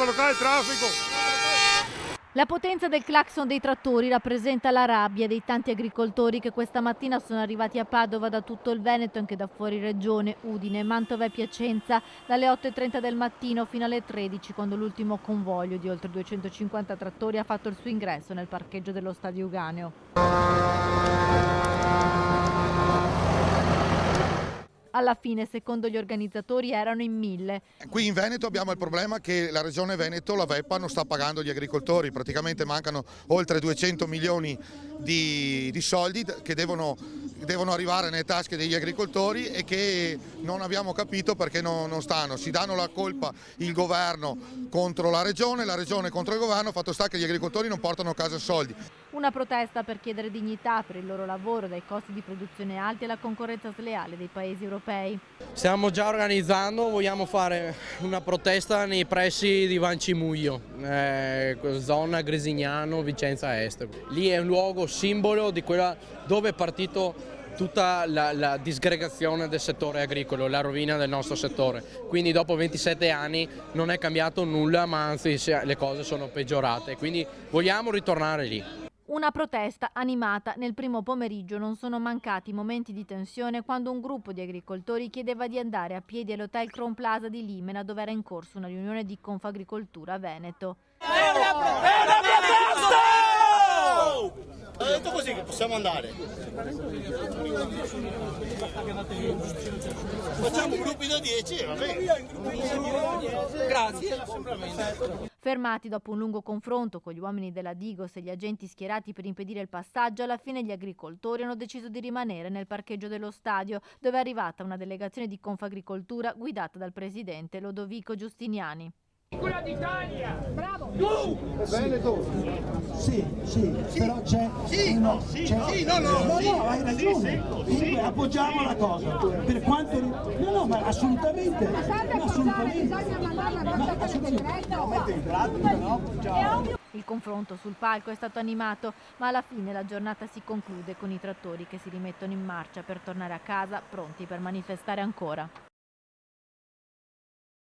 a bloccare il traffico. La potenza del clacson dei trattori rappresenta la rabbia dei tanti agricoltori che questa mattina sono arrivati a Padova da tutto il Veneto, anche da fuori regione, Udine, Mantova e Piacenza, dalle 8:30 del mattino fino alle 13, quando l'ultimo convoglio di oltre 250 trattori ha fatto il suo ingresso nel parcheggio dello Stadio Euganeo. Alla fine, secondo gli organizzatori, erano in 1000. Qui in Veneto abbiamo il problema che la Regione Veneto, la VEPA, non sta pagando gli agricoltori, praticamente mancano oltre 200 milioni di soldi che devono arrivare nelle tasche degli agricoltori e che non abbiamo capito perché non stanno. Si danno la colpa il governo contro la regione contro il governo, fatto sta che gli agricoltori non portano a casa soldi. Una protesta per chiedere dignità per il loro lavoro, dai costi di produzione alti alla concorrenza sleale dei paesi europei. Stiamo già organizzando, vogliamo fare una protesta nei pressi di Vancimuglio, zona Grisignano, Vicenza Est. Lì è un luogo simbolo di quella dove è partito tutta la disgregazione del settore agricolo, la rovina del nostro settore. Quindi dopo 27 anni non è cambiato nulla, ma anzi le cose sono peggiorate. Quindi vogliamo ritornare lì. Una protesta animata. Nel primo pomeriggio non sono mancati momenti di tensione quando un gruppo di agricoltori chiedeva di andare a piedi all'hotel Crown Plaza di Limena, dove era in corso una riunione di Confagricoltura Veneto. È una protesta! Ho detto così che possiamo andare. Facciamo gruppi da 10 e va bene. Grazie. Fermati dopo un lungo confronto con gli uomini della Digos e gli agenti schierati per impedire il passaggio, alla fine gli agricoltori hanno deciso di rimanere nel parcheggio dello stadio, dove è arrivata una delegazione di Confagricoltura guidata dal presidente Lodovico Giustiniani. Quella d'Italia! Bravo! Tu! Veneto! Sì, però c'è no, hai ragione. Comunque appoggiamo la cosa. Per quanto no, ma assolutamente. Il confronto sul palco è stato animato, ma alla fine la giornata si conclude con i trattori che si rimettono in marcia per tornare a casa, pronti per manifestare ancora.